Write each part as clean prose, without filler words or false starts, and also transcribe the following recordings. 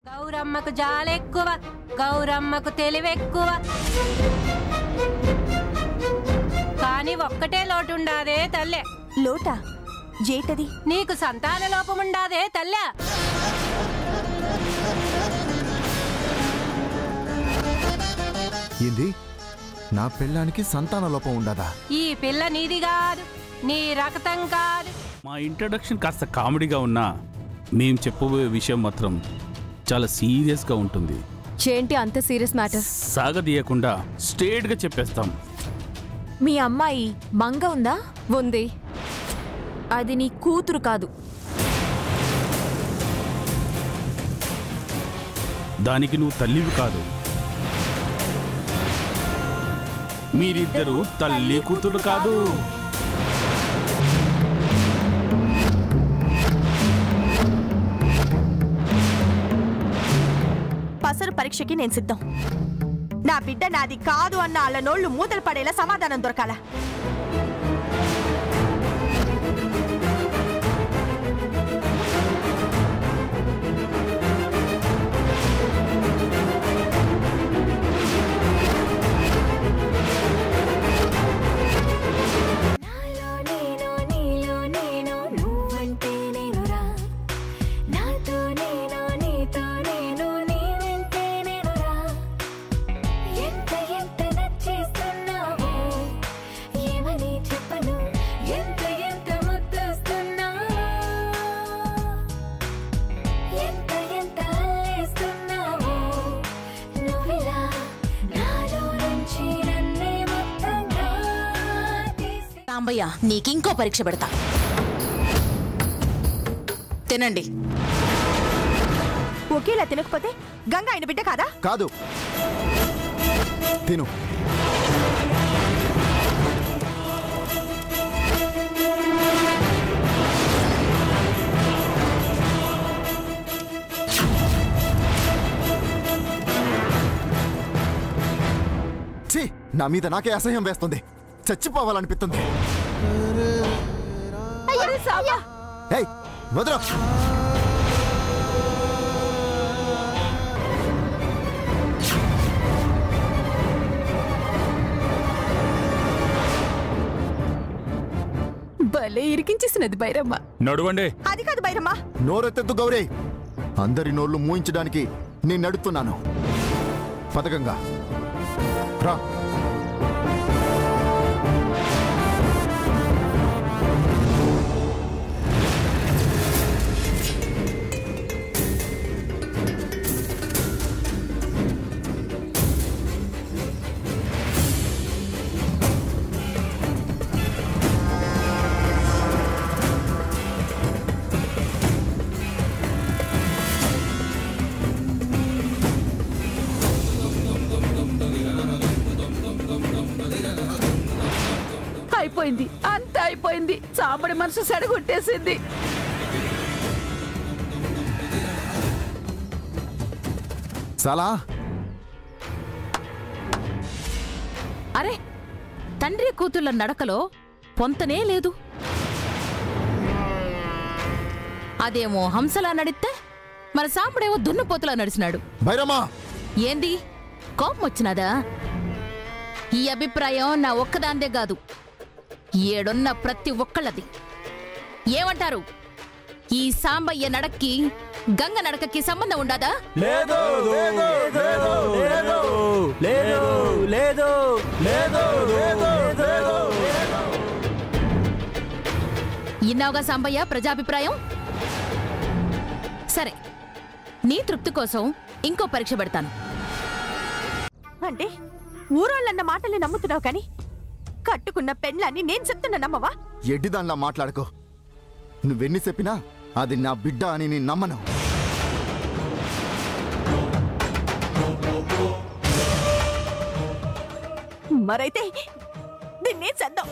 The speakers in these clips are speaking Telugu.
గౌరమ్మకు జాలెక్కువ, గౌరమ్మకు తెలివెక్కువ. కానీ ఒక్కటే లోటుండాదే తల్లె. లోటా? జేటది? నీకు సంతాన లోపముండాదే తల్లె. ఏంది? నా పిల్లానికి సంతాన లోపం ఉండదా? ఈ పిల్ల నీది కాదు, నీ రక్తం కాదు. మా ఇంట్రడక్షన్ కాస్త కామెడీగా ఉన్నా మేం చెప్పబోయే విషయం మాత్రం చాలా సీరియస్గా ఉంటుంది. ఏంటి అంత సీరియస్ మ్యాటర్? సాగదీయకుండా స్ట్రేట్గా చెప్పేస్తాం. మీ అమ్మాయి మంగ ఉందా? ఉంది. అది నీ కూతురు కాదు. దానికి నువ్వు తల్లివి కాదు. మీరిద్దరూ తల్లి కూతురు కాదు. పసరు పరీక్షకి నేను సిద్ధం. నా బిడ్డ నాది కాదు అన్న వాళ్ళ నోళ్లు మూతలు పడేలా సమాధానం దొరకాల. సాంబయ్య, నీకింకో పరీక్ష పెడతా. తినండి. ఒకేలా తినకపోతే గంగ ఆయన బిడ్డ కాదా? కాదు, తిను. నా మీద నాకే అసహ్యం వేస్తుంది. చచ్చిపోవాలనిపిస్తుంది. వదరా. భలే ఇరికించేసినది బైరమ్మ. నడువండి. అది కాదు బైరమ్మ. నోరెత్తెద్దు గౌరీ. అందరి నోళ్లు మూయించడానికి నేను నడుస్తున్నాను. పథకంగా రా. అయిపోయింది, అంత అయిపోయింది. సాంబడి మనసు సెడగొట్టేసింది. సాలా. అరే, తండ్రి కూతుళ్ళ నడకలో పొంతనే లేదు. అదేమో హంసలా నడిస్తే మన సాంబడేమో దున్నపోతులా నడిచినాడు. భైరమ్మా, ఏంది కోపం వచ్చినాదా? ఈ అభిప్రాయం నా ఒక్కదాందే కాదు, ఏడున్న ప్రతి ఒక్కళ్ళది. ఏమంటారు? ఈ సాంబయ్య నడక్కి గంగ నడకకి సంబంధం ఉండదా? ఇన్నావుగా సాంబయ్య ప్రజాభిప్రాయం. సరే, నీ తృప్తి కోసం ఇంకో పరీక్ష పెడతాను. అంటే ఊరోళ్ళన్న మాటల్ని నమ్ముతున్నావు కానీ కట్టుకున్న పెళ్ళాన్ని నేను చెప్తున్నా నమ్మవా? ఎడ్డిదాన్లా మాట్లాడుకో. నువ్వెన్ని చెప్పినా అది నా బిడ్డ అని నేను నమ్మను. మరైతే దీన్నే చేద్దాం.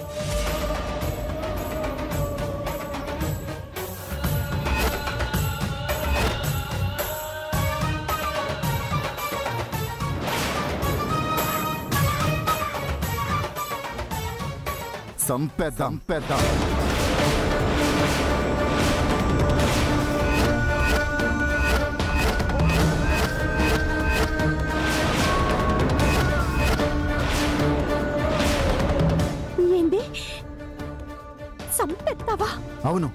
సంపేద్దాం. అవును,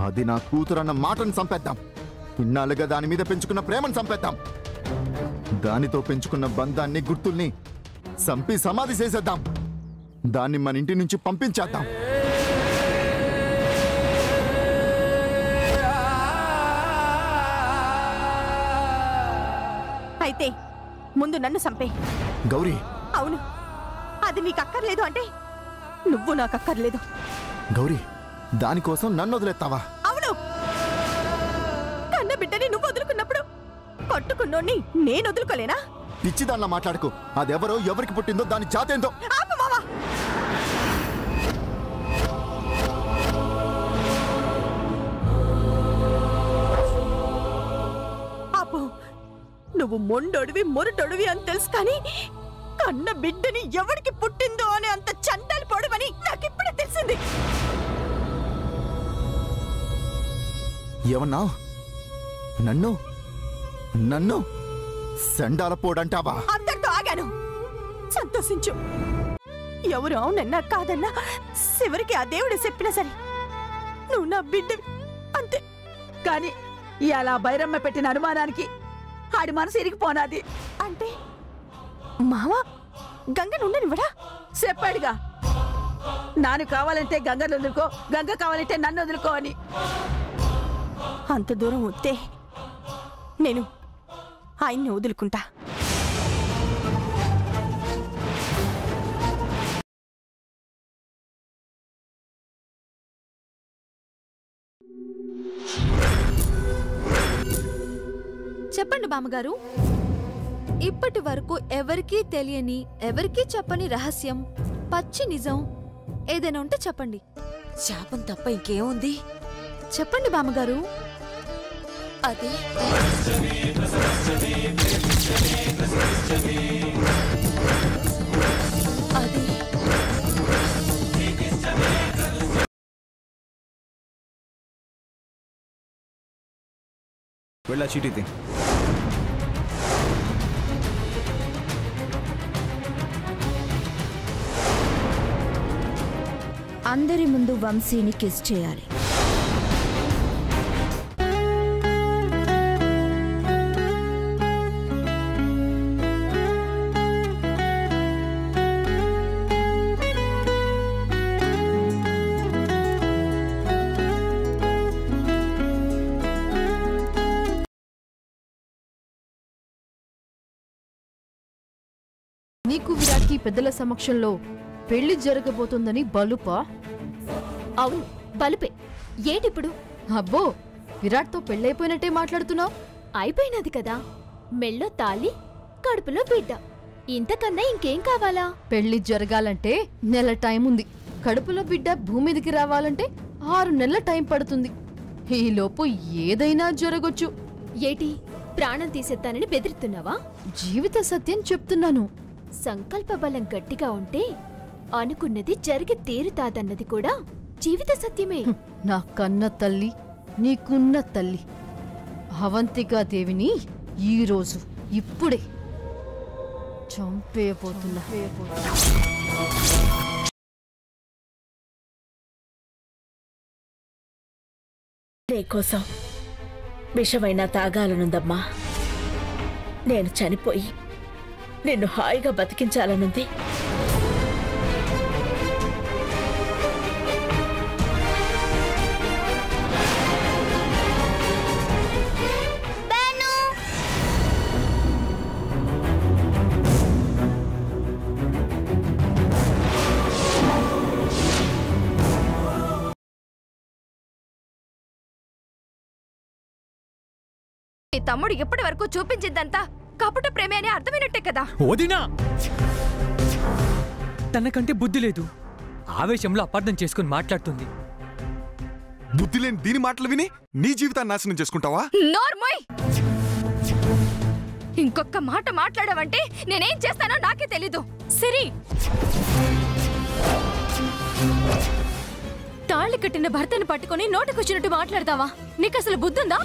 అది నా కూతురన్న మాటను చంపేద్దాం. ఇన్నాళ్ళుగా దాని మీద పెంచుకున్న ప్రేమను చంపేద్దాం. దానితో పెంచుకున్న బంధాన్ని, గుర్తుల్ని చంపి సమాధి చేసేద్దాం. దాన్ని మన ఇంటి నుంచి పంపించేద్దాం. అయితే ముందు నన్ను చంపే. గౌరీ, అవును, అది నీకు అక్కర్లేదు అంటే నువ్వు నాకు అక్కర్లేదు. గౌరీ, దానికోసం నన్ను వదిలేస్తావా? అవును, కన్న బిడ్డని నువ్వు వదులుకున్నప్పుడు పట్టుకున్నోన్ని నేను వదులుకోలేనా? పిచ్చి దానిలా మాట్లాడుకో. అదెవరో, ఎవరికి పుట్టిందో, దాని జాతేందో. ఆపు మావా. ఆపు. నువ్వు మొండొడివి, మొరటొడివి అని తెలుసు, కానీ కన్న బిడ్డని ఎవరికి పుట్టిందో అని అంత చండాలు పొడవని నాకిప్పుడే తెలిసింది. ఏమన్నా? నన్ను నన్ను సండాల పోడంటావా? అందరితో ఆగాను. సంతోషించు. ఎవరు అవునన్నా కాదన్నా చివరికి ఆ దేవుడు చెప్పినా సరే నువ్వు నా బిడ్డ అంతే. కానీ ఇలా బైరమ్మ పెట్టిన అనుమానానికి ఆడి మనసు ఇరిగిపోనాది. అంటే మావా గంగను ఉండనివ్వడా? చెప్పాడుగా, నాను కావాలంటే గంగను వదులుకో, గంగ కావాలంటే నన్ను వదులుకో అని. అంత దూరం వస్తే నేను ఆయన్ని వదులుకుంటా. చెప్పండి బామ్మగారు, ఇప్పటి వరకు ఎవరికీ తెలియని, ఎవరికీ చెప్పని రహస్యం, పచ్చి నిజం ఏదైనా ఉంటే చెప్పండి. శాపం తప్ప ఇంకేముంది? చెప్పండి బామ్మగారు. అది అది వెళ్ళా చీటీ. అందరి ముందు వంశీని కిస్ చేయాలి. నీకు విరాట్కి పెద్దల సమక్షంలో పెళ్లి జరగబోతోందని బలుపా? అవును, బలుపే. ఏటిప్పుడు? అబ్బో, విరాట్తో పెళ్ళైపోయినట్టే మాట్లాడుతున్నావు. అయిపోయినది కదా. మెళ్ళో తాళి, కడుపులో బిడ్డ, ఇంతకన్నా ఇంకేం కావాలా? పెళ్లి జరగాలంటే నెల టైం ఉంది. కడుపులో బిడ్డ భూమి మీదకి రావాలంటే 6 నెలల టైం పడుతుంది. ఈలోపు ఏదైనా జరగొచ్చు. ఏటి, ప్రాణం తీసేస్తానని బెదిరిస్తున్నావా? జీవిత సత్యం చెప్తున్నాను. సంకల్ప బలం గట్టిగా ఉంటే అనుకున్నది జరిగి తీరుతాదన్నది కూడా జీవిత సత్యమే. నా కన్న తల్లి, నీకున్న తల్లి అవంతికా దేవిని ఈరోజు ఇప్పుడే చంపేయబోతున్నా. నీకోసం విషమైనా తాగాలనుందమ్మా. నేను చనిపోయి నిన్ను హాయిగా బతికించాలనుంది. నీ తమ్ముడు ఇప్పటి వరకు చూపించిందంతా కపట ప్రేమే అని అర్థమైనట్టే కదా. వదినా, తనకంటే బుద్ధి లేదు. ఆవేశంలో అపార్థం చేసుకుని మాట్లాడుతుంది. బుద్ధి లేని దీని మాటలు విని నీ జీవితాన్ని నాశనం చేసుకుంటావా? నోర్మోయ్! ఇంకొక మాట మాట్లాడావంటే నేనేం చేస్తానో నాకే తెలీదు. సిరి, తాళి కట్టిన భర్తను పట్టుకుని నోటికొచ్చినట్టు మాట్లాడతావా? నీకసలు బుద్ధుందా?